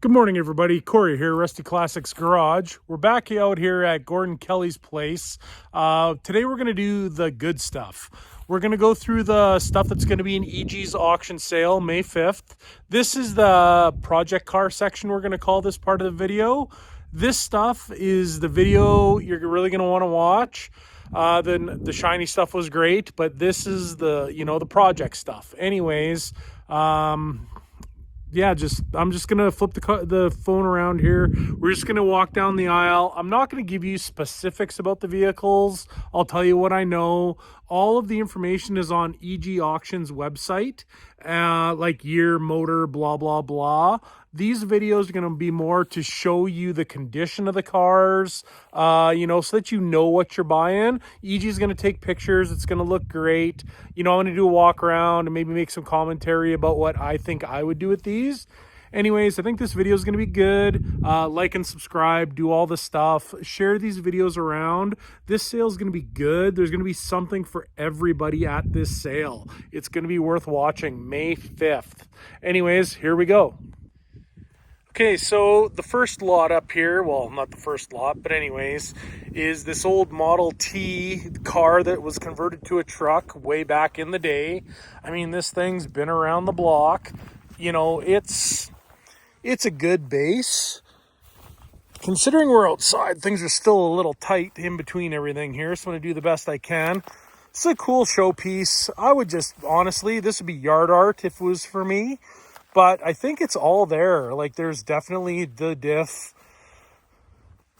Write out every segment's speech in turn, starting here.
Good morning, everybody. Corey here, Rusty Classics Garage. We're back out here at Gordon Kelly's place. Today we're going to do the good stuff. We're going to go through the stuff that's going to be in EG's auction sale May 5th. This is the project car section we're going to call this part of the video. This stuff is the video you're really going to want to watch. Then the shiny stuff was great, but this is the, the project stuff. Anyways, yeah, I'm just gonna flip the phone around here. We're just gonna walk down the aisle. I'm not gonna give you specifics about the vehicles. I'll tell you what I know. All of the information is on EG Auctions website, like year, motor, blah blah blah. These videos are going to be more to show you the condition of the cars, so that you know what you're buying. EG is going to take pictures. It's going to look great. I'm going to do a walk around and maybe make some commentary about what I think I would do with these. Anyways, I think this video is going to be good. Like and subscribe, do all the stuff. Share these videos around. This sale is going to be good. There's going to be something for everybody at this sale. It's going to be worth watching May 5th. Anyways, here we go. Okay, so the first lot up here, well, not the first lot, but anyways, is this old Model T car that was converted to a truck way back in the day. I mean, this thing's been around the block. It's a good base. Considering we're outside, things are still a little tight in between everything here, so I'm going to do the best I can. It's a cool showpiece. I would just, honestly, this would be yard art if it was for me. But I think it's all there. Like, there's definitely the diff.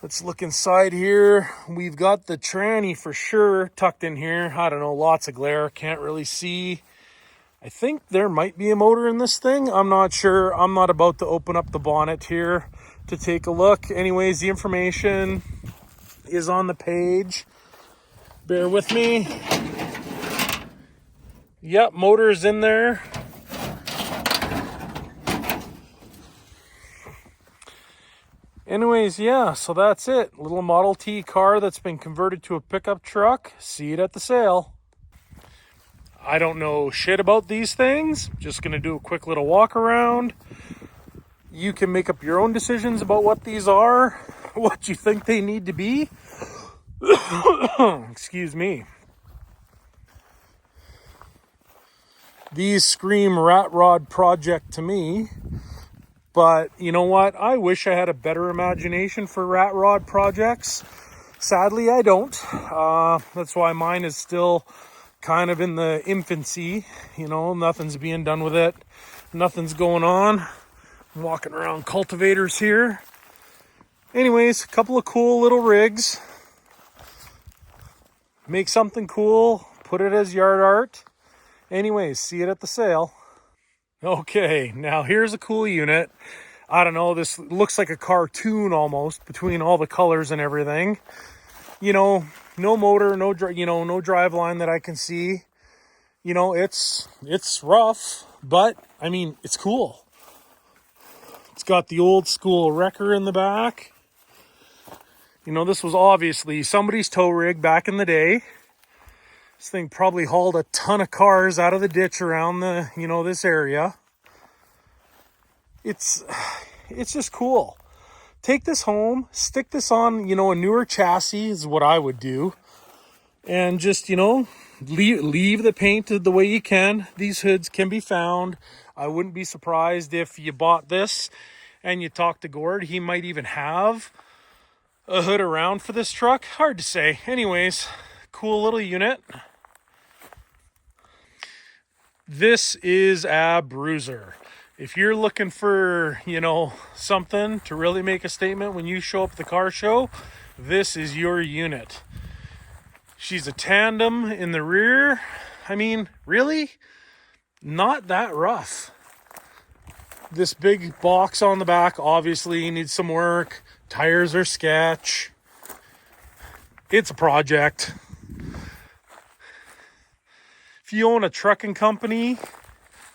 Let's look inside here. We've got the tranny for sure tucked in here. I don't know, lots of glare. Can't really see. I think there might be a motor in this thing. I'm not sure. I'm not about to open up the bonnet here to take a look. Anyways, the information is on the page. Bear with me. Yep, motor's in there. Anyways, yeah, so that's it. Little Model T car that's been converted to a pickup truck. See it at the sale. I don't know shit about these things. Just going to do a quick little walk around. You can make up your own decisions about what these are, what you think they need to be. Excuse me. These scream Rat Rod Project to me. But you know what? I wish I had a better imagination for rat rod projects. Sadly, I don't. That's why mine is still kind of in the infancy. Nothing's being done with it. Nothing's going on. I'm walking around cultivators here. Anyways, a couple of cool little rigs. Make something cool. Put it as yard art. Anyways, see it at the sale. Okay, now here's a cool unit. I don't know, this looks like a cartoon almost between all the colors and everything. No motor, no drive line that I can see. It's rough, but I mean, it's cool. It's got the old school wrecker in the back. This was obviously somebody's tow rig back in the day. This thing probably hauled a ton of cars out of the ditch around the, this area. It's just cool. Take this home, stick this on, a newer chassis is what I would do. And just, leave the paint the way you can. These hoods can be found. I wouldn't be surprised if you bought this and you talked to Gord. He might even have a hood around for this truck. Hard to say. Anyways, cool little unit. This is a bruiser. If you're looking for, something to really make a statement when you show up at the car show, this is your unit. She's a tandem in the rear. I mean, really? Not that rough. This big box on the back obviously needs some work. Tires are sketch. It's a project. If you own a trucking company,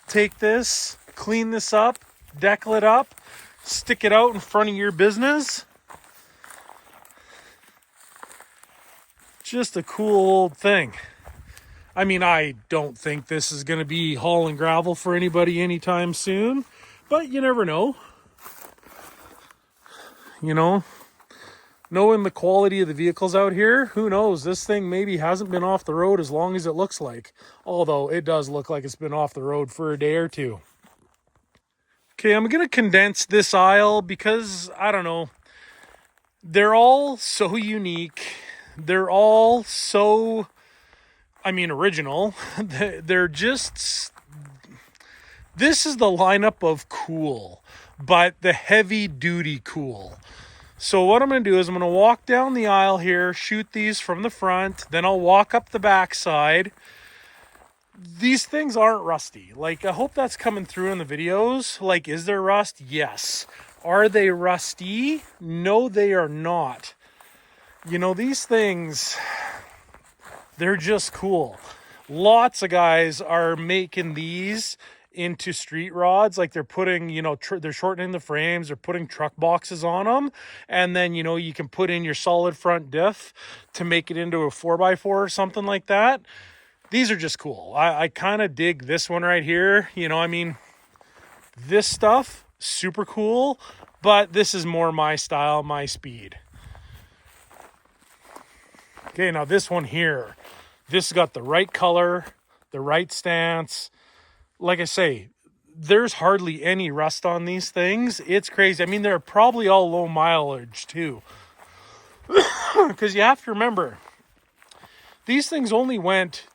take this, clean this up, decal it up, stick it out in front of your business. Just a cool old thing. I mean, I don't think this is going to be hauling gravel for anybody anytime soon, but you never know. you know, knowing the quality of the vehicles out here, who knows? This thing maybe hasn't been off the road as long as it looks like. Although it does look like it's been off the road for a day or two. Okay, I'm going to condense this aisle because, I don't know, they're all so unique. They're all so, original. They're just, this is the lineup of cool, but the heavy duty cool. So what I'm going to do is I'm going to walk down the aisle here, shoot these from the front, then I'll walk up the back side. These things aren't rusty. Like, I hope that's coming through in the videos. Like, is there rust? Yes. Are they rusty? No, they are not. You know, these things, they're just cool. Lots of guys are making these into street rods. Like, they're putting, they're shortening the frames, they're putting truck boxes on them, and then, you can put in your solid front diff to make it into a 4x4 or something like that. These are just cool. I kind of dig this one right here. This stuff, super cool, but this is more my style, my speed. Okay, now this one here, this has got the right color, the right stance. Like I say, there's hardly any rust on these things. It's crazy. They're probably all low mileage too. Because you have to remember, these things only went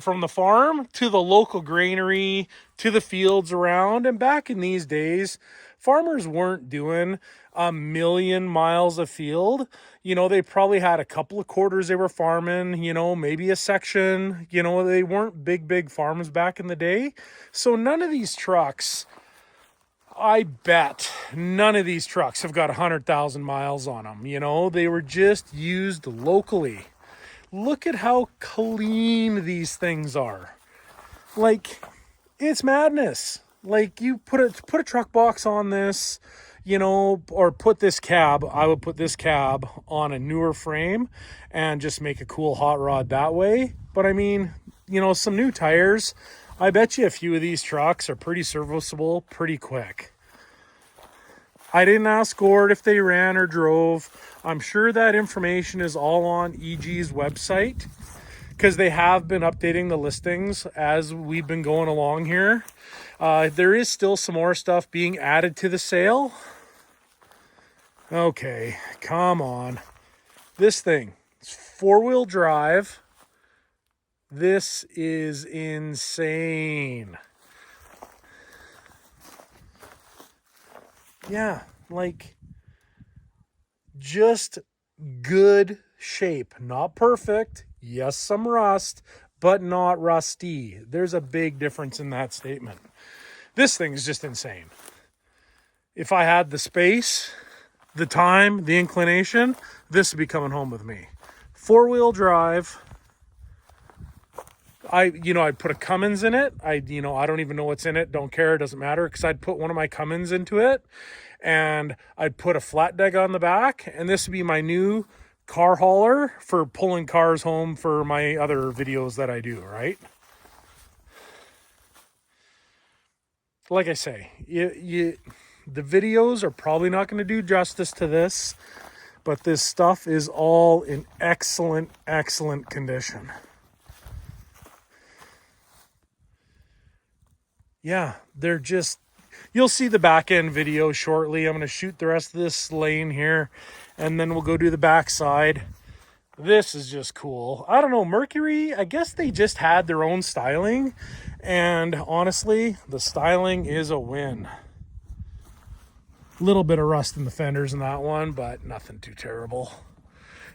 from the farm to the local granary to the fields around. And back in these days, farmers weren't doing 1,000,000 miles of field. They probably had a couple of quarters they were farming, maybe a section. They weren't big farms back in the day. So none of these trucks, I bet none of these trucks have got 100,000 miles on them. They were just used locally. Look at how clean these things are. Like, it's madness. Like, you put a truck box on this, or put this cab. I would put this cab on a newer frame and just make a cool hot rod that way. But some new tires, I bet you a few of these trucks are pretty serviceable pretty quick. I didn't ask Gord if they ran or drove. I'm sure that information is all on EG's website because they have been updating the listings as we've been going along here. There is still some more stuff being added to the sale. Okay, come on. This thing, it's 4-wheel drive. This is insane. Yeah, like, just good shape. Not perfect. Yes, some rust, but not rusty. There's a big difference in that statement. This thing is just insane. If I had the space, the time, the inclination, this would be coming home with me. 4-wheel drive. I'd put a Cummins in it. I don't even know what's in it. Don't care. It doesn't matter. Because I'd put one of my Cummins into it. And I'd put a Flatbed on the back. And this would be my new car hauler for pulling cars home for my other videos that I do, right? Like I say, the videos are probably not going to do justice to this. But this stuff is all in excellent condition. Yeah, they're just, you'll see the back end video shortly. I'm going to shoot the rest of this lane here and then we'll go do the back side. This is just cool. I don't know, Mercury, I guess they just had their own styling, and honestly, the styling is a win. Little bit of rust in the fenders in that one, but nothing too terrible.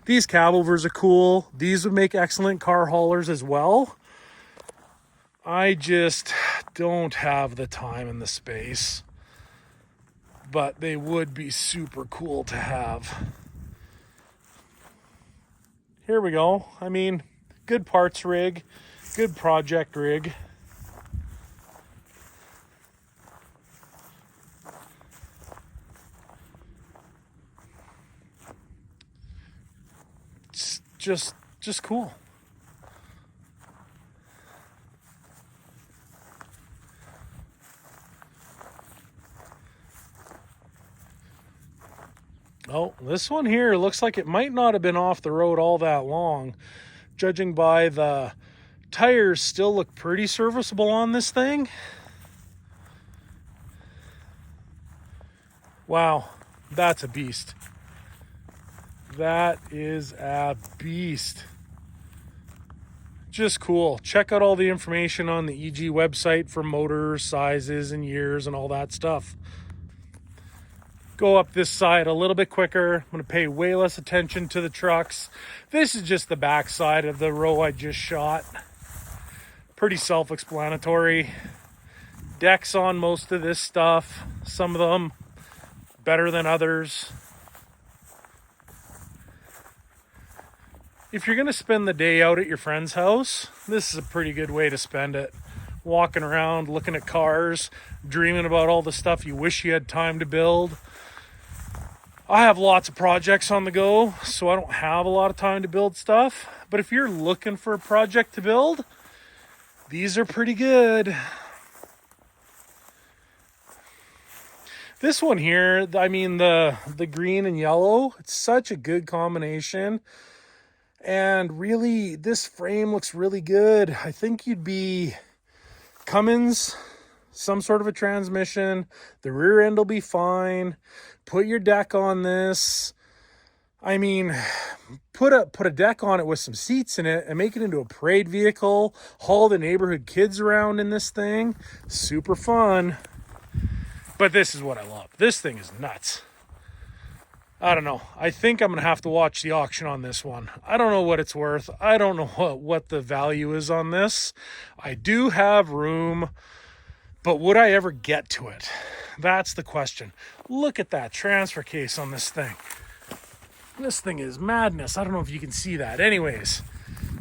These cab overs are cool. These would make excellent car haulers as well. I just don't have the time and the space, but they would be super cool to have. Here we go. Good parts rig, good project rig. It's just cool. Oh, this one here looks like it might not have been off the road all that long. Judging by the tires, still look pretty serviceable on this thing. Wow, that's a beast. That is a beast. Just cool. Check out all the information on the EG website for motors, sizes, and years and all that stuff. Go up this side a little bit quicker. I'm going to pay way less attention to the trucks. This is just the back side of the row I just shot. Pretty self-explanatory. Decks on most of this stuff. Some of them better than others. If you're going to spend the day out at your friend's house, this is a pretty good way to spend it. Walking around, looking at cars, dreaming about all the stuff you wish you had time to build. I have lots of projects on the go, so I don't have a lot of time to build stuff. But if you're looking for a project to build, these are pretty good. This one here, I mean, the green and yellow, it's such a good combination. And really, this frame looks really good. I think you'd be Cummins, some sort of a transmission. The rear end will be fine. Put your deck on this. I mean, put a deck on it with some seats in it and make it into a parade vehicle. Haul the neighborhood kids around in this thing. Super fun. But this is what I love. This thing is nuts. I don't know. I think I'm going to have to watch the auction on this one. I don't know what it's worth. I don't know what the value is on this. I do have room, but would I ever get to it? That's the question. Look at that transfer case on this thing. This thing is madness. I don't know if you can see that. Anyways,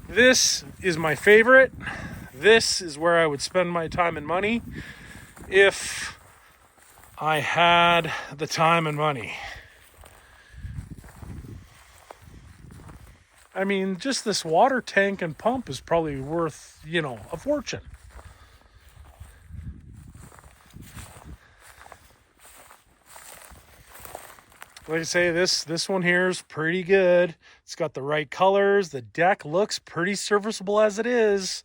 this is my favorite. This is where I would spend my time and money if I had the time and money. I mean, just this water tank and pump is probably worth, a fortune. Like I say, this one here is pretty good. It's got the right colors. The deck looks pretty serviceable as it is.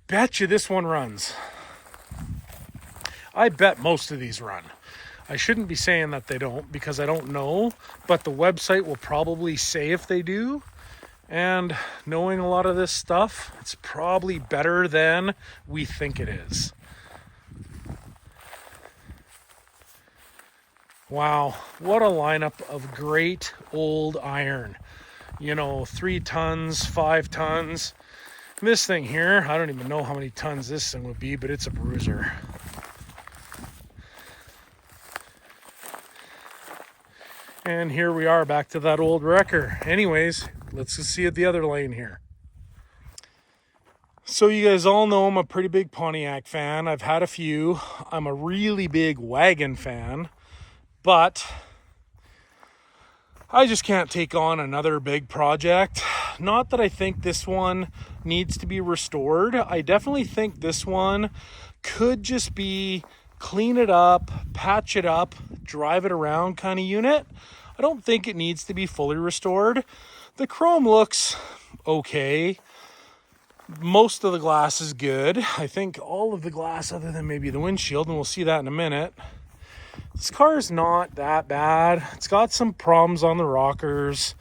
Bet you this one runs. I bet most of these run. I shouldn't be saying that they don't because I don't know, but the website will probably say if they do. And knowing a lot of this stuff, it's probably better than we think it is. Wow, what a lineup of great old iron. 3 tons, 5 tons. This thing here, I don't even know how many tons this thing would be, but it's a bruiser. And here we are back to that old wrecker. Anyways, let's just see at the other lane here. So you guys all know I'm a pretty big Pontiac fan. I've had a few. I'm a really big Wagon fan. But I just can't take on another big project. Not that I think this one needs to be restored. I definitely think this one could just be clean it up, patch it up, drive it around kind of unit. I don't think it needs to be fully restored. The chrome looks okay. Most of the glass is good. I think all of the glass other than maybe the windshield, and we'll see that in a minute. This car is not that bad. It's got some problems on the rockers,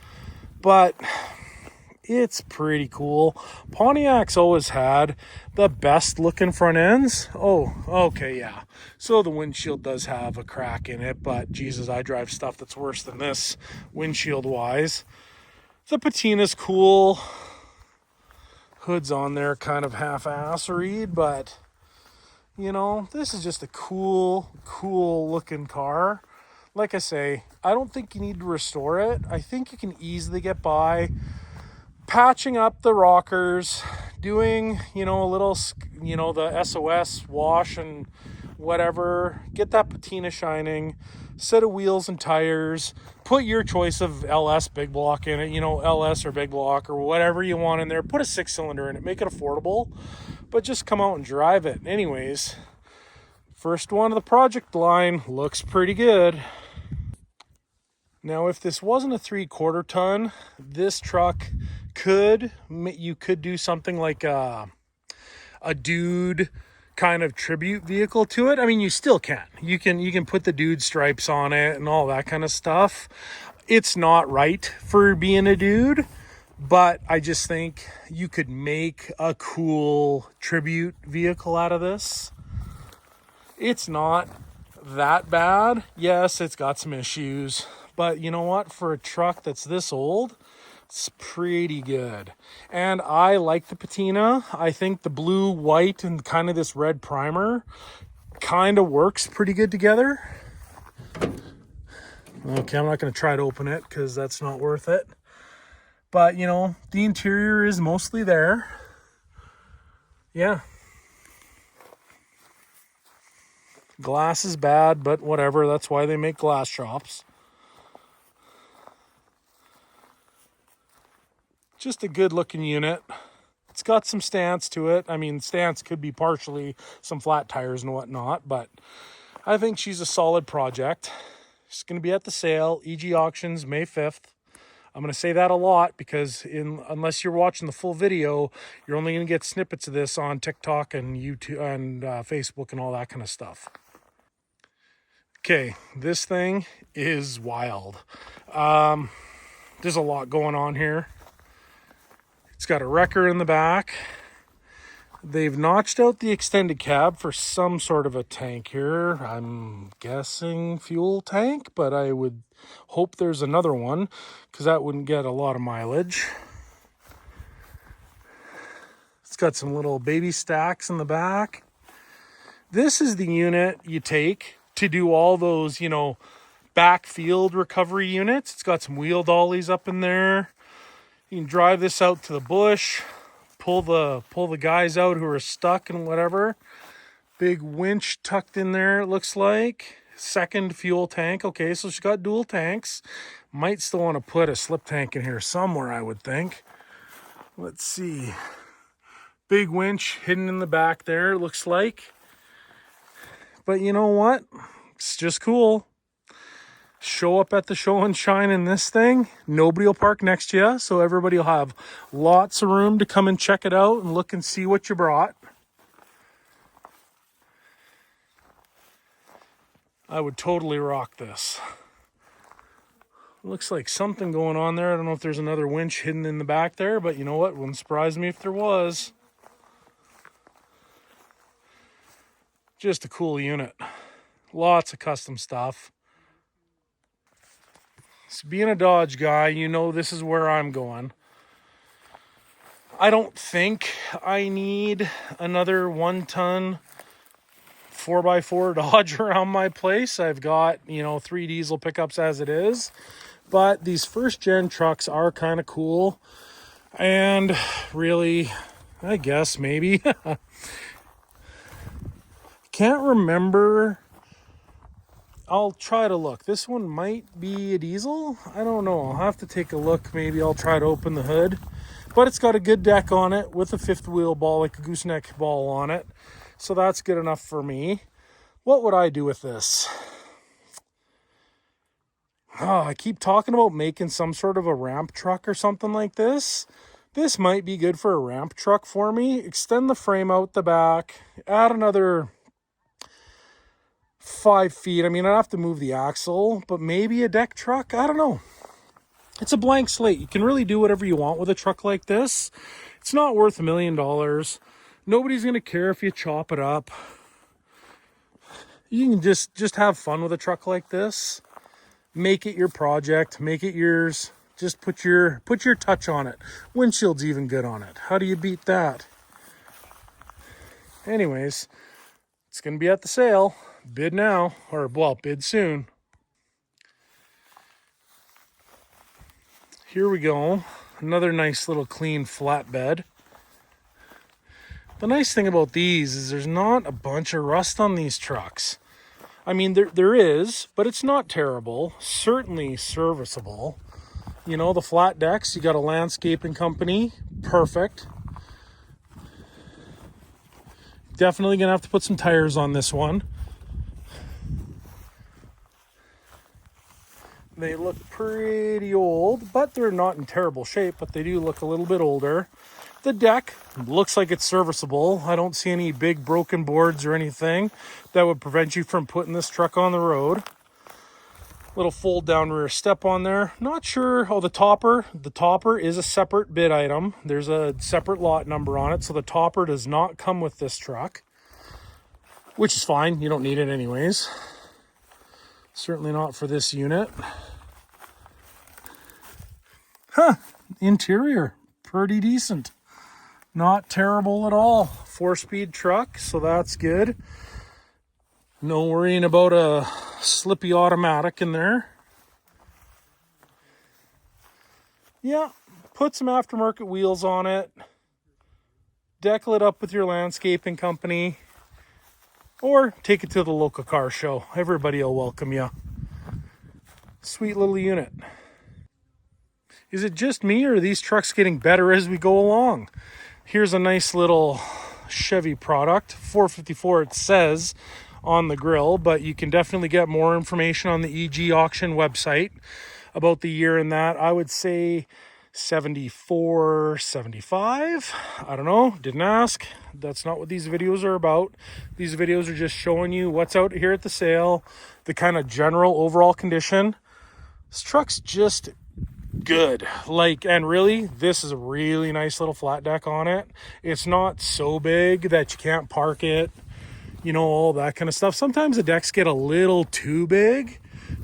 but it's pretty cool. Pontiac's always had the best looking front ends. Oh, okay, yeah. So the windshield does have a crack in it, but Jesus, I drive stuff that's worse than this windshield wise. The Patina's cool. Hood's on there kind of half-asseried, but this is just a cool looking car. Like I say, I don't think you need to restore it. I think you can easily get by patching up the rockers, doing, a little, the SOS wash and whatever, get that patina shining, set of wheels and tires, put your choice of LS big block in it, LS or big block or whatever you want in there, put a 6-cylinder in it, make it affordable, but just come out and drive it. Anyways, first one of the project line looks pretty good. Now, if this wasn't a 3/4 ton, this truck you could do something like a dude kind of tribute vehicle to it. I mean, you still can. You can put the dude stripes on it and all that kind of stuff. It's not right for being a dude, but I just think you could make a cool tribute vehicle out of this. It's not that bad. Yes, it's got some issues, but you know what? For a truck that's this old, it's pretty good. And I like the patina. I think the blue, white, and kind of this red primer kind of works pretty good together. Okay, I'm not going to try to open it because that's not worth it. But, you know, the interior is mostly there. Yeah. Glass is bad, but whatever. That's why they make glass shops. Just a good looking unit. It's got some stance to it. I mean, stance could be partially some flat tires and whatnot, but I think she's a solid project. She's going to be at the sale, EG Auctions, May 5th. I'm going to say that a lot because unless you're watching the full video, you're only going to get snippets of this on TikTok and YouTube and Facebook and all that kind of stuff. Okay, this thing is wild. There's a lot going on here. It's got a wrecker in the back. They've notched out the extended cab for some sort of a tank here. I'm guessing fuel tank, but I would hope there's another one because that wouldn't get a lot of mileage. It's got some little baby stacks in the back. This is the unit you take to do all those, you know, backfield recovery units. It's got some wheel dollies up in there. You can drive this out to the bush, pull the guys out who are stuck and whatever. Big winch tucked in there, it looks like. Second fuel tank. Okay, so she's got dual tanks. Might still want to put a slip tank in here somewhere, I would think. Let's see. Big winch hidden in the back there, it looks like. But you know what? It's just cool. Show up at the show and shine in this thing. Nobody will park next to you, so everybody will have lots of room to come and check it out and look and see what you brought. I would totally rock this. Looks like something going on there. I don't know if there's another winch hidden in the back there, but you know what? Wouldn't surprise me if there was. Just a cool unit. Lots of custom stuff. So being a Dodge guy, you know this is where I'm going. I don't think I need another 1-ton 4x4 Dodge around my place. I've got, you know, 3 diesel pickups as it is. But these first gen trucks are kind of cool. And really, I guess maybe. Can't remember. I'll try to look. This one might be a diesel. I don't know. I'll have to take a look. Maybe I'll try to open the hood. But it's got a good deck on it with a 5th wheel ball, like a gooseneck ball on it. So that's good enough for me. What would I do with this? Oh, I keep talking about making some sort of a ramp truck or something like this. This might be good for a ramp truck for me. Extend the frame out the back. Add another 5 feet. I mean, I'd have to move the axle, but maybe a deck truck. I don't know. It's a blank slate. You can really do whatever you want with a truck like this. It's not worth $1 million. Nobody's going to care if you chop it up. You can just have fun with a truck like this. Make it your project. Make it yours. Just put your touch on it. Windshield's even good on it. How do you beat that? Anyways, it's going to be at the sale. Bid now, or well, bid soon. Here we go. Another nice little clean flatbed. The nice thing about these is there's not a bunch of rust on these trucks. I mean, there is, but it's not terrible. Certainly serviceable. You know, the flat decks, you got a landscaping company. Perfect. Definitely going to have to put some tires on this one. They look pretty old, but they're not in terrible shape, but they do look a little bit older. The deck looks like it's serviceable. I don't see any big broken boards or anything that would prevent you from putting this truck on the road. Little fold down rear step on there. Not sure. Oh, the topper. The topper is a separate bid item. There's a separate lot number on it, so the topper does not come with this truck, which is fine. You don't need it anyways. Certainly not for this unit. Interior, pretty decent. Not terrible at all. 4-speed truck, so that's good. No worrying about a slippy automatic in there. Yeah, put some aftermarket wheels on it. Deckle it up with your landscaping company. Or take it to the local car show. Everybody will welcome you. Sweet little unit. Is it just me, or are these trucks getting better as we go along? Here's a nice little Chevy product. 454 it says on the grill, but you can definitely get more information on the EG auction website about the year and that. I would say 74, 75. I don't know. Didn't ask. That's not what these videos are about. These videos are just showing you what's out here at the sale, the kind of general overall condition. This truck's just good. And really, this is a really nice little flat deck on it. It's not so big that you can't park it, all that kind of stuff. Sometimes the decks get a little too big,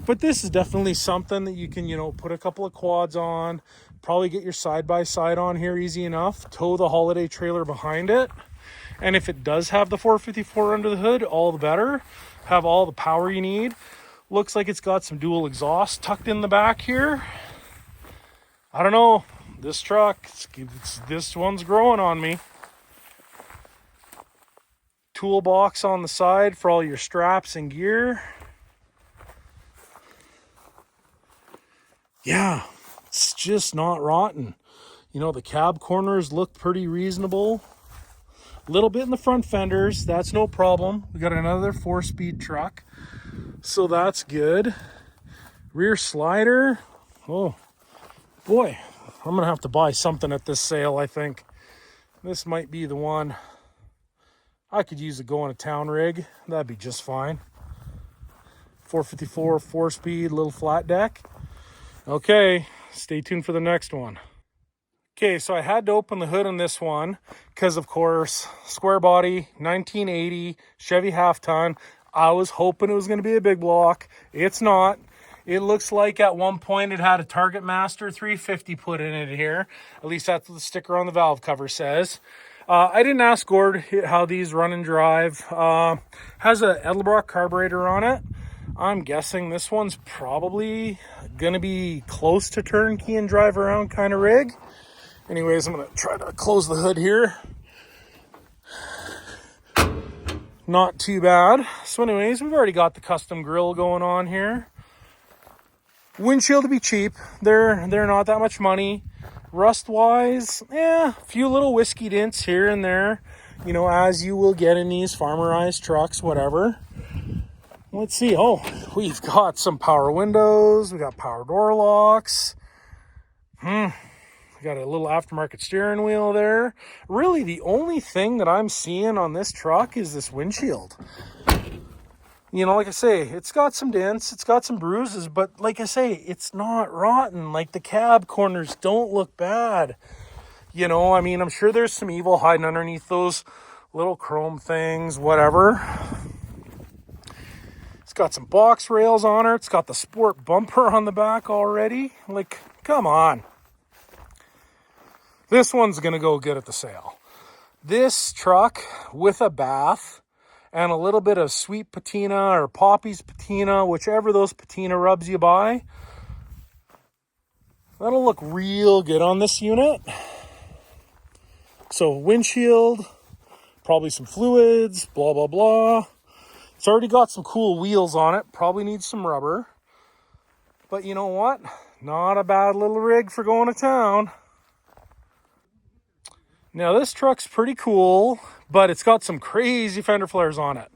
but this is definitely something that you can, put a couple of quads on, probably get your side-by-side on here easy enough, tow the holiday trailer behind it. And if it does have the 454 under the hood, all the better. Have all the power you need. Looks like it's got some dual exhaust tucked in the back here. I don't know. This truck, this one's growing on me. Toolbox on the side for all your straps and gear. Yeah, it's just not rotten. The cab corners look pretty reasonable. A little bit in the front fenders, that's no problem. We got another 4-speed truck, so that's good. Rear slider. Oh boy, I'm gonna have to buy something at this sale. I think this might be the one. I could use a going to town rig. That'd be just fine. 454, 4-speed, little flat deck. Okay, stay tuned for the next one. Okay, so I had to open the hood on this one because, of course, square body, 1980, Chevy half-ton. I was hoping it was going to be a big block. It's not. It looks like at one point it had a Target Master 350 put in it here. At least that's what the sticker on the valve cover says. I didn't ask Gord how these run and drive. Has a Edelbrock carburetor on it. I'm guessing this one's probably going to be close to turnkey and drive around kind of rig. Anyways, I'm going to try to close the hood here. Not too bad. So anyways, we've already got the custom grill going on here. Windshield to be cheap. They're not that much money. Rust wise, a few little whiskey dents here and there, as you will get in these farmerized trucks, whatever. Let's see. Oh, we've got some power windows. We got power door locks. We got a little aftermarket steering wheel there. Really, the only thing that I'm seeing on this truck is this windshield. Like I say, it's got some dents, it's got some bruises, but like I say, it's not rotten. Like, the cab corners don't look bad. I'm sure there's some evil hiding underneath those little chrome things, whatever. It's got some box rails on her. It's got the sport bumper on the back already. Like, come on. This one's going to go good at the sale. This truck with a bath and a little bit of sweet patina or Poppy's patina, whichever those patina rubs you buy, that'll look real good on this unit. So windshield, probably some fluids, blah, blah, blah. It's already got some cool wheels on it. Probably needs some rubber. But you know what? Not a bad little rig for going to town. Now this truck's pretty cool, but it's got some crazy fender flares on it.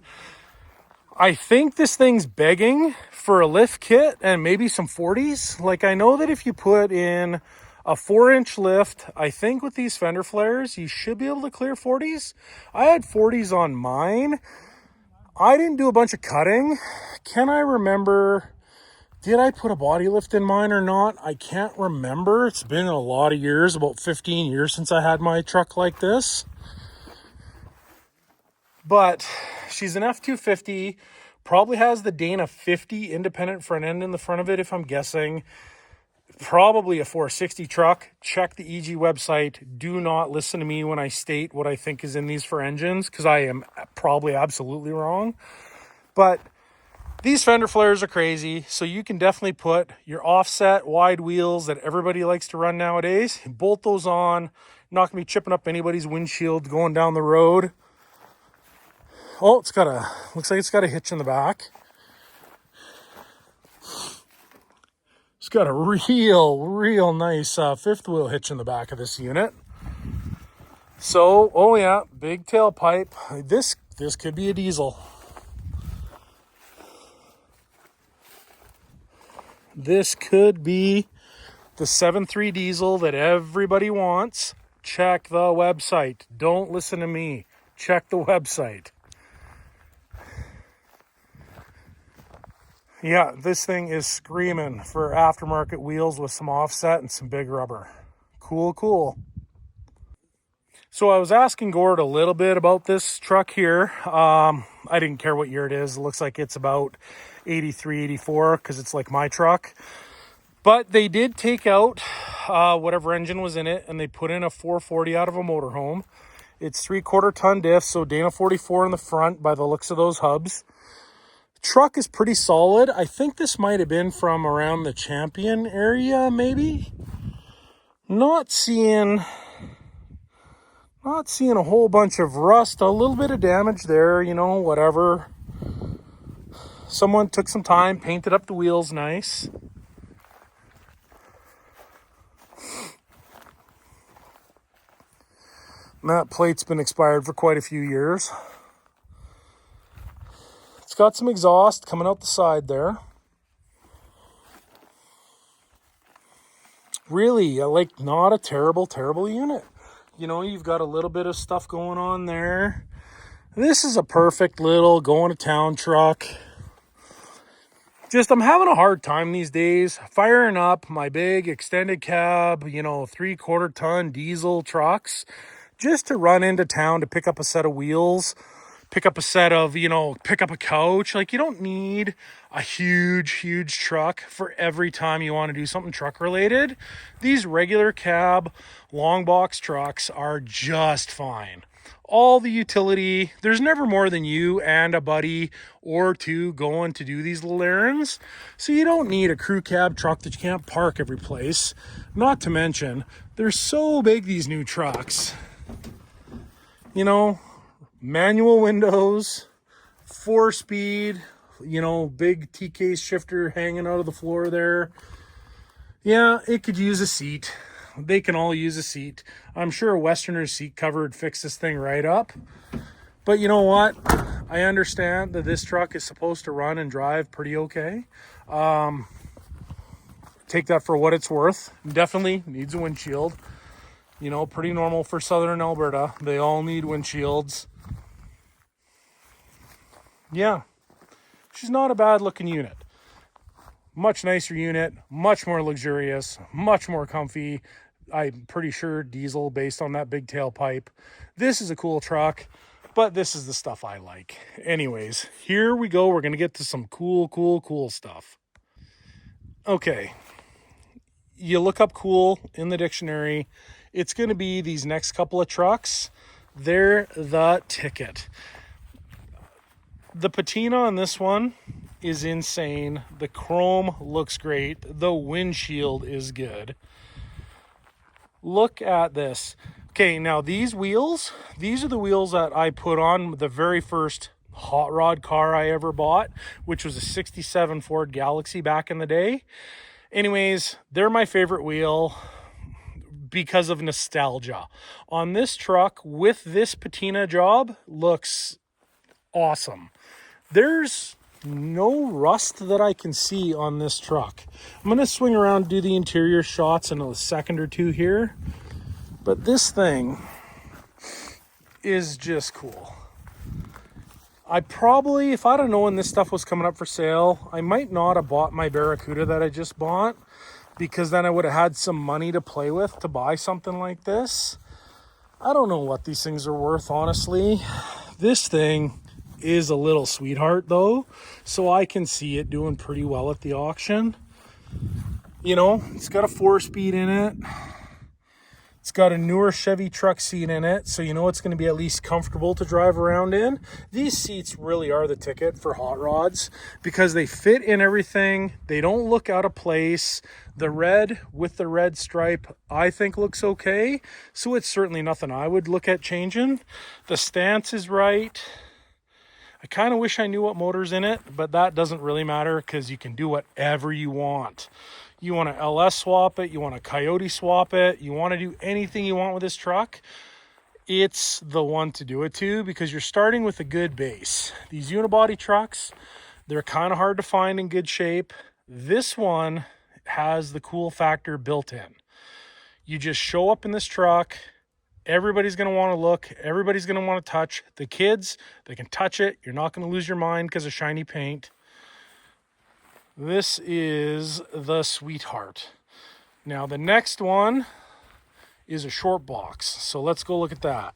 I think this thing's begging for a lift kit and maybe some 40s. Like, I know that if you put in a 4-inch lift, I think with these fender flares, you should be able to clear 40s. I had 40s on mine. I didn't do a bunch of cutting. Can I remember, did I put a body lift in mine or not? I can't remember. It's been a lot of years, about 15 years since I had my truck like this. But she's an F-250, probably has the Dana 50 independent front end in the front of it, if I'm guessing. Probably a 460 truck. Check the EG website. Do not listen to me when I state what I think is in these for engines, because I am probably absolutely wrong. But these fender flares are crazy, so you can definitely put your offset wide wheels that everybody likes to run nowadays, bolt those on. Not going to be chipping up anybody's windshield going down the road. Oh, looks like it's got a hitch in the back. It's got a real nice fifth wheel hitch in the back of this unit. So, oh yeah, big tailpipe. This could be a diesel. This could be the 7.3 diesel that everybody wants. Check the website. Don't listen to me. Check the website. Yeah, this thing is screaming for aftermarket wheels with some offset and some big rubber. Cool. So I was asking Gord a little bit about this truck here. I didn't care what year it is. It looks like it's about 83, 84 because it's like my truck. But they did take out whatever engine was in it, and they put in a 440 out of a motorhome. It's 3/4 ton diff, so Dana 44 in the front by the looks of those hubs. Truck is pretty solid. I think this might have been from around the Champion area, maybe. Not seeing a whole bunch of rust, a little bit of damage there, whatever. Someone took some time, painted up the wheels nice. And that plate's been expired for quite a few years. It's got some exhaust coming out the side there. Really, not a terrible unit. You've got a little bit of stuff going on there. This is a perfect little going to town truck. I'm having a hard time these days firing up my big extended cab, 3/4 ton diesel trucks just to run into town to pick up a set of wheels, pick up a couch. Like, you don't need a huge truck for every time you want to do something truck related. These regular cab long box trucks are just fine. All the utility, there's never more than you and a buddy or two going to do these little errands. So you don't need a crew cab truck that you can't park every place. Not to mention, they're so big, these new trucks. Manual windows, 4-speed, big T-case shifter hanging out of the floor there. Yeah, it could use a seat. They can all use a seat. I'm sure a Westerner's seat cover would fix this thing right up. But you know what? I understand that this truck is supposed to run and drive pretty okay. Take that for what it's worth. Definitely needs a windshield. Pretty normal for southern Alberta. They all need windshields. Yeah, she's not a bad looking unit. Much nicer unit, much more luxurious, much more comfy. I'm pretty sure diesel based on that big tailpipe. This is a cool truck, but this is the stuff I like. Anyways, here we go. We're going to get to some cool stuff. Okay. You look up cool in the dictionary. It's going to be these next couple of trucks. They're the ticket. The patina on this one is insane. The chrome looks great. The windshield is good. Look at this. Okay, now these are the wheels that I put on the very first hot rod car I ever bought, which was a 67 Ford Galaxy back in the day. Anyways, they're my favorite wheel because of nostalgia. On this truck with this patina job, looks awesome. There's no rust that I can see on this truck. I'm going to swing around, do the interior shots in a second or two here. But this thing is just cool. I probably, if I'd have known this stuff was coming up for sale, I might not have bought my Barracuda that I just bought, because then I would have had some money to play with to buy something like this. I don't know what these things are worth, honestly. This thing is a little sweetheart though, so I can see it doing pretty well at the auction. You know, it's got a 4-speed in it. It's got a newer Chevy truck seat in it, so you know it's going to be at least comfortable to drive around in. These seats really are the ticket for hot rods because they fit in everything. They don't look out of place. The red with the red stripe, I think, looks okay. So it's certainly nothing I would look at changing. The stance is right. I kind of wish I knew what motor's in it, but that doesn't really matter because you can do whatever you want. You want to LS swap it, you want to Coyote swap it, you want to do anything you want with this truck, it's the one to do it to because you're starting with a good base. These unibody trucks, they're kind of hard to find in good shape. This one has the cool factor built in. You just show up in this truck, everybody's going to want to look, everybody's going to want to touch. The kids, they can touch it, you're not going to lose your mind because of shiny paint. This is the sweetheart. Now the next one is a short box. So let's go look at that.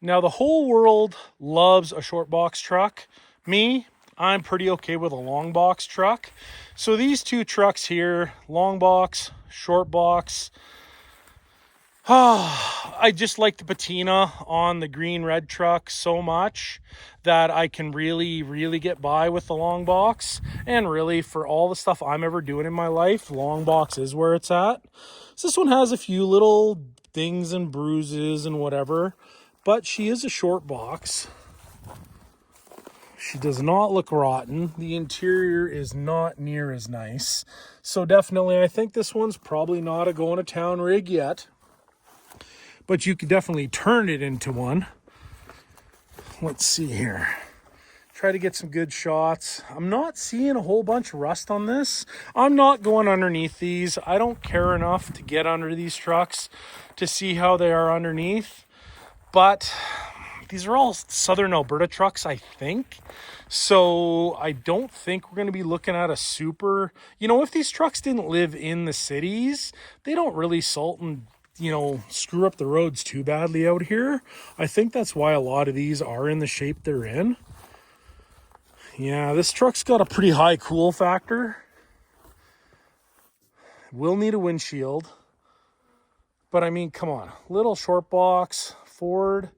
Now the whole world loves a short box truck. Me, I'm pretty okay with a long box truck. So these two trucks here, long box, short box. I just like the patina on the green-red truck so much that I can really get by with the long box. And really, for all the stuff I'm ever doing in my life, long box is where it's at. So this one has a few little dings and bruises and whatever, but she is a short box. She does not look rotten. The interior is not near as nice. So definitely, I think this one's probably not a going-to-town rig yet. But you could definitely turn it into one. Let's see here. Try to get some good shots. I'm not seeing a whole bunch of rust on this. I'm not going underneath these. I don't care enough to get under these trucks to see how they are underneath. But these are all Southern Alberta trucks, I think. So I don't think we're going to be looking at a super... You know, if these trucks didn't live in the cities, they don't really salt and screw up the roads too badly out here. I think that's why a lot of these are in the shape they're in. Yeah, this truck's got a pretty high cool factor. Will need a windshield. But I mean, come on. Little short box, Ford.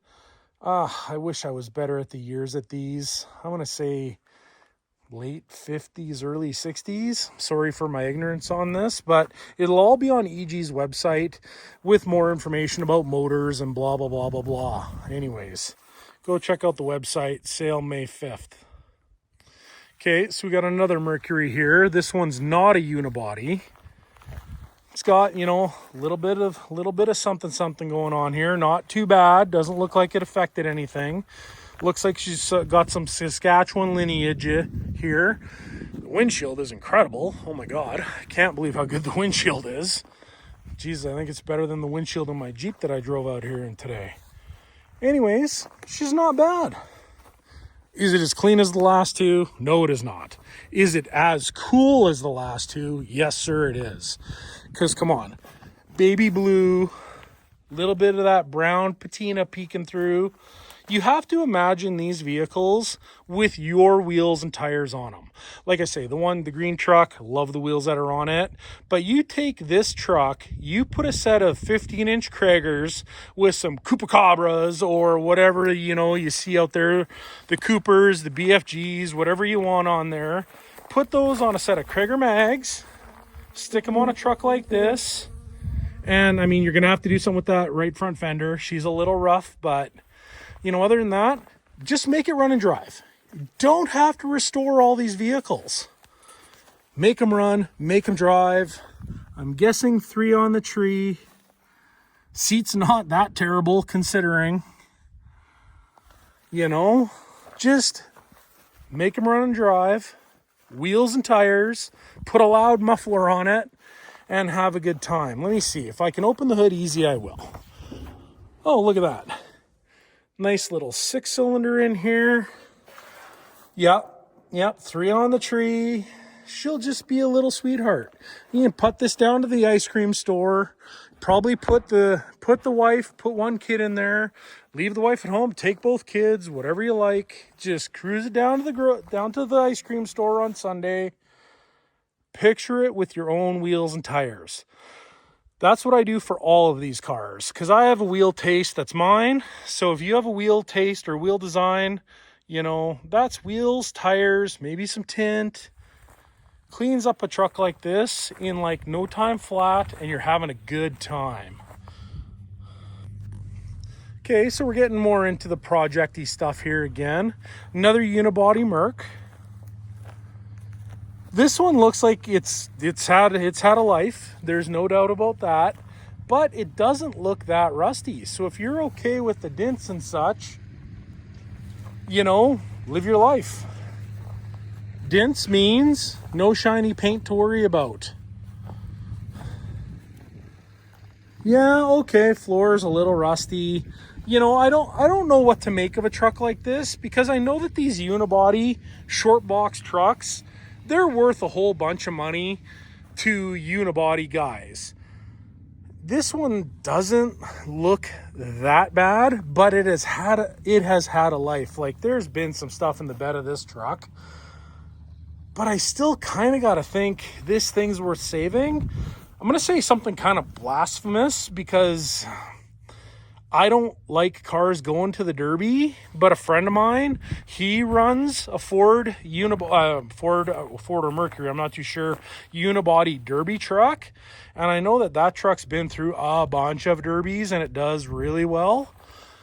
I wish I was better at the years at these. I'm going to say late 50s, early 60s. Sorry for my ignorance on this, but it'll all be on EG's website with more information about motors and blah, blah, blah, blah, blah. Anyways, go check out the website, sale May 5th. Okay, so we got another Mercury here. This one's not a unibody. It's got, a little bit of something going on here. Not too bad. Doesn't look like it affected anything. Looks like she's got some Saskatchewan lineage here. The windshield is incredible. Oh my God. I can't believe how good the windshield is. Jeez, I think it's better than the windshield in my Jeep that I drove out here in today. Anyways, she's not bad. Is it as clean as the last two? No, it is not. Is it as cool as the last two? Yes, sir, it is. Because, come on. Baby blue, little bit of that brown patina peeking through. You have to imagine these vehicles with your wheels and tires on them. Like I say, the green truck, love the wheels that are on it. But you take this truck, you put a set of 15-inch Kragers with some Chupacabras or whatever, you see out there, the Coopers, the BFGs, whatever you want on there. Put those on a set of Krager mags, stick them on a truck like this. And, I mean, you're going to have to do something with that right front fender. She's a little rough, but... other than that, just make it run and drive. You don't have to restore all these vehicles. Make them run, make them drive. I'm guessing 3 on the tree. Seat's not that terrible considering. Just make them run and drive, wheels and tires, put a loud muffler on it, and have a good time. Let me see. If I can open the hood easy, I will. Oh, look at that. Nice little 6-cylinder in here. Yep, 3 on the tree. She'll just be a little sweetheart. You can put this down to the ice cream store. Probably put the wife, put one kid in there. Leave the wife at home. Take both kids, whatever you like. Just cruise it down to the ice cream store on Sunday. Picture it with your own wheels and tires. That's what I do for all of these cars, because I have a wheel taste that's mine. So if you have a wheel taste or wheel design, you know, that's wheels, tires, maybe some tint. Cleans up a truck like this in like no time flat, and you're having a good time. Okay, so we're getting more into the projecty stuff here again. Another unibody Merc. This one looks like it's had a life. There's no doubt about that. But it doesn't look that rusty. So if you're okay with the dents and such, you know, live your life. Dents means no shiny paint to worry about. Yeah, okay, floor is a little rusty. You know, I don't know what to make of a truck like this, because I know that these unibody short box trucks, they're worth a whole bunch of money to unibody guys. This one doesn't look that bad, but it has had a life. Like, there's been some stuff in the bed of this truck, but I still kind of got to think this thing's worth saving. I'm going to say something kind of blasphemous, because I don't like cars going to the Derby, but a friend of mine, he runs a Ford or Mercury, I'm not too sure, unibody Derby truck. And I know that truck's been through a bunch of Derbies, and it does really well.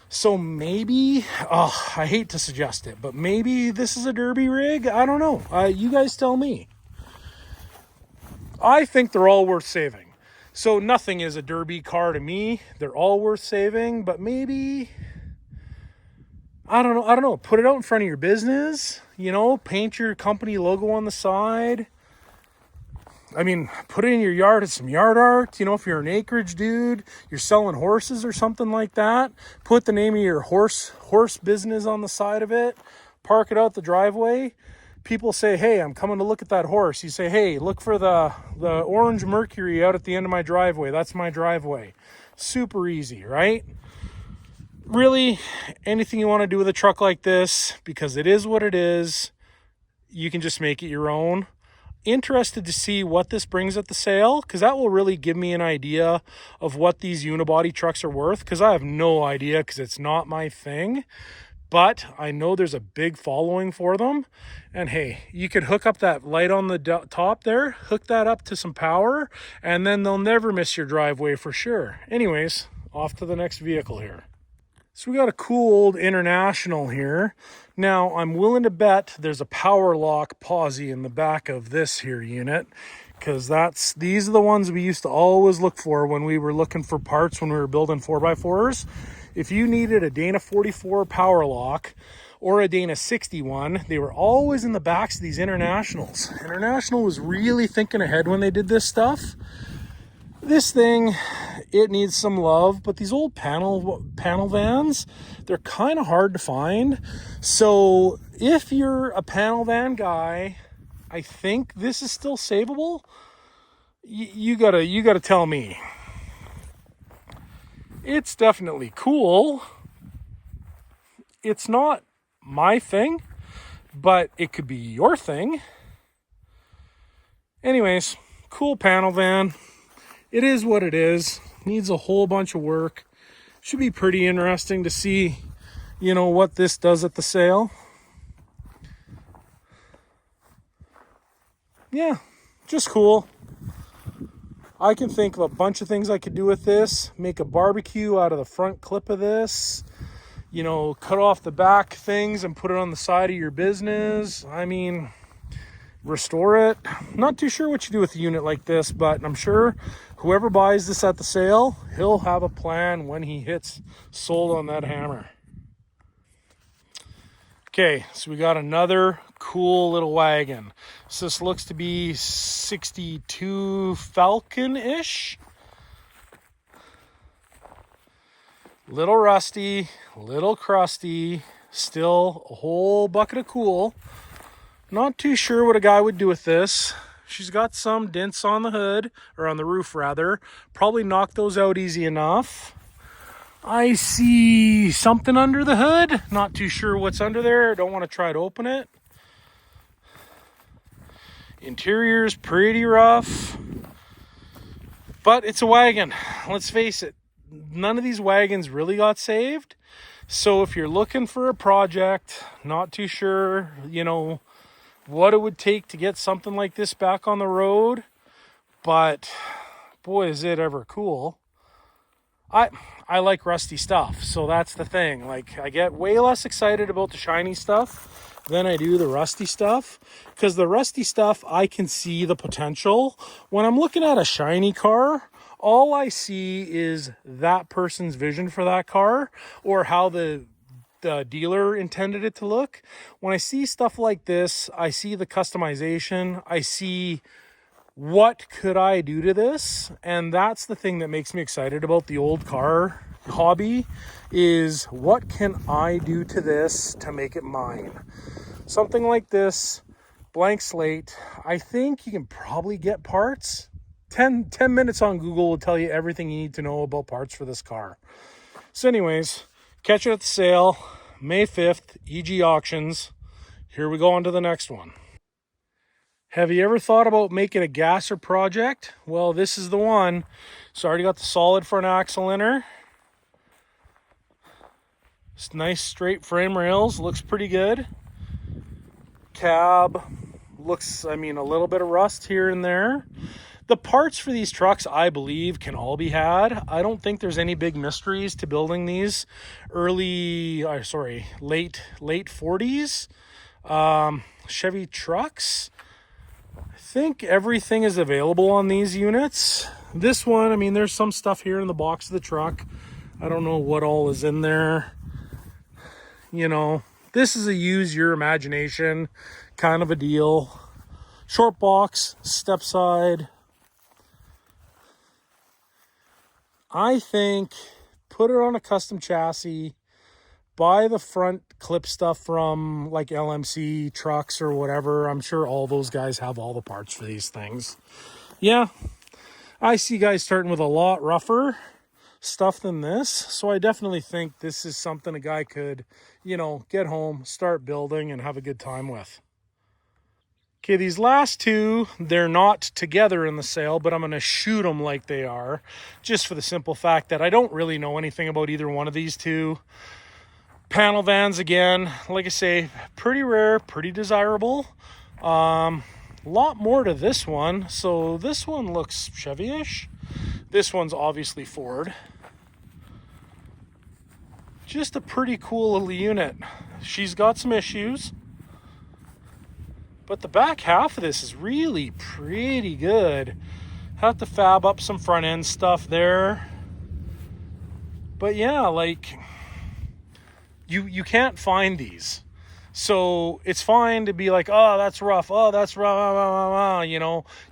So maybe, I hate to suggest it, but maybe this is a Derby rig. I don't know. You guys tell me. I think they're all worth saving. So nothing is a Derby car to me. They're all worth saving, but maybe, I don't know. Put it out in front of your business, you know, paint your company logo on the side. I mean, put it in your yard as some yard art. You know, if you're an acreage dude, you're selling horses or something like that, put the name of your horse business on the side of it, park it out the driveway. People say, hey, I'm coming to look at that horse. You say, hey, look for the orange Mercury out at the end of my driveway. That's my driveway. Super easy, right? Really, anything you want to do with a truck like this, because it is what it is, you can just make it your own. Interested to see what this brings at the sale, because that will really give me an idea of what these unibody trucks are worth, because I have no idea, because it's not my thing. But I know there's a big following for them. And hey, you could hook up that light on the top there, hook that up to some power, and then they'll never miss your driveway for sure. Anyways, off to the next vehicle here. So we got a cool old International here. Now, I'm willing to bet there's a power lock posi in the back of this here unit, because these are the ones we used to always look for when we were looking for parts when we were building 4x4s. If you needed a Dana 44 power lock or a Dana 61, they were always in the backs of these Internationals. International was really thinking ahead when they did this stuff. This thing, it needs some love, but these old panel vans, they're kind of hard to find. So if you're a panel van guy, I think this is still savable. You gotta tell me. It's definitely cool. It's not my thing, but it could be your thing. Anyways, cool panel van. It is what it is. Needs a whole bunch of work. Should be pretty interesting to see, you know, what this does at the sale. Yeah, just cool. I can think of a bunch of things I could do with this. Make a barbecue out of the front clip of this. You know, cut off the back things and put it on the side of your business. I mean, restore it. Not too sure what you do with a unit like this, but I'm sure whoever buys this at the sale, he'll have a plan when he hits sold on that hammer. Okay, so we got another cool little wagon. So this looks to be 62 Falcon-ish. Little rusty, little crusty, still a whole bucket of cool. Not too sure what a guy would do with this. She's got some dents on the hood, or on the roof rather. Probably knock those out easy enough. I see something under the hood. Not too sure what's under there. Don't want to try to open it. Interior's pretty rough. But it's a wagon. Let's face it. None of these wagons really got saved. So if you're looking for a project, not too sure, what it would take to get something like this back on the road. But boy, is it ever cool. I like rusty stuff, so that's the thing. Like, I get way less excited about the shiny stuff than I do the rusty stuff, because the rusty stuff, I can see the potential. When I'm looking at a shiny car, all I see is that person's vision for that car, or how the dealer intended it to look. When I see stuff like this, I see the customization. I see what could I do to this? And that's the thing that makes me excited about the old car hobby, is what can I do to this to make it mine? Something like this, blank slate. I think you can probably get parts. 10 minutes on Google will tell you everything you need to know about parts for this car. So anyways, catch it at the sale, May 5th, EG Auctions. Here we go on to the next one. Have you ever thought about making a gasser project? Well, this is the one. So I already got the solid front axle in her. It's nice straight frame rails, looks pretty good. Cab looks, a little bit of rust here and there. The parts for these trucks, I believe, can all be had. I don't think there's any big mysteries to building these late 40s Chevy trucks. I think everything is available on these units. This one, there's some stuff here in the box of the truck. I don't know what all is in there. This is a use your imagination kind of a deal. Short box, step side. I think put it on a custom chassis, buy the front clip stuff from like LMC trucks or whatever. I'm sure all those guys have all the parts for these things. Yeah, I see guys starting with a lot rougher stuff than this. So I definitely think this is something a guy could, get home, start building, and have a good time with. Okay, these last two, they're not together in the sale, but I'm going to shoot them like they are, just for the simple fact that I don't really know anything about either one of these two. Panel vans again, like I say, pretty rare, pretty desirable. Lot more to this one. So this one looks Chevy-ish. This one's obviously Ford. Just a pretty cool little unit. She's got some issues, but the back half of this is really pretty good. Have to fab up some front end stuff there. But yeah, like, you can't find these. So it's fine to be like, oh, that's rough. Oh, that's rough.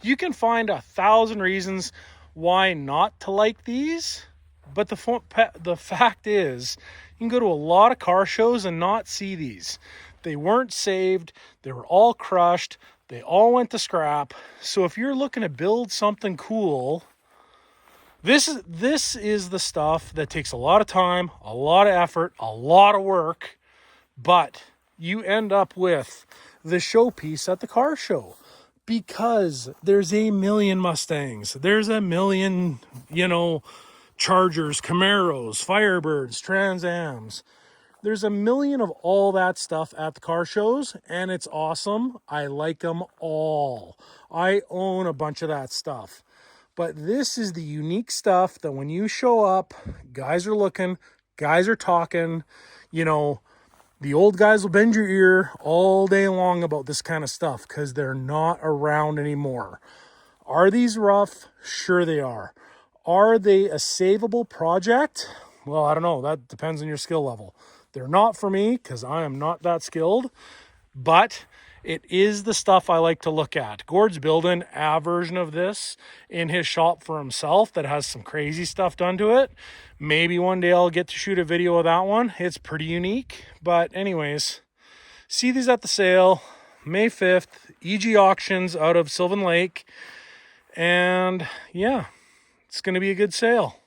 You can find 1,000 reasons why not to like these. But the fact is, you can go to a lot of car shows and not see these. They weren't saved. They were all crushed. They all went to scrap. So if you're looking to build something cool, this is the stuff that takes a lot of time, a lot of effort, a lot of work, but you end up with the showpiece at the car show, because there's a million Mustangs. There's a million, Chargers, Camaros, Firebirds, Trans Ams. There's a million of all that stuff at the car shows, and it's awesome. I like them all. I own a bunch of that stuff. But this is the unique stuff that when you show up, guys are looking, guys are talking, the old guys will bend your ear all day long about this kind of stuff because they're not around anymore. Are these rough? Sure they are. Are they a savable project? Well, I don't know. That depends on your skill level. They're not for me because I am not that skilled, but it is the stuff I like to look at. Gord's building a version of this in his shop for himself that has some crazy stuff done to it. Maybe one day I'll get to shoot a video of that one. It's pretty unique. But anyways, see these at the sale, May 5th, EG Auctions out of Sylvan Lake. And yeah, it's going to be a good sale.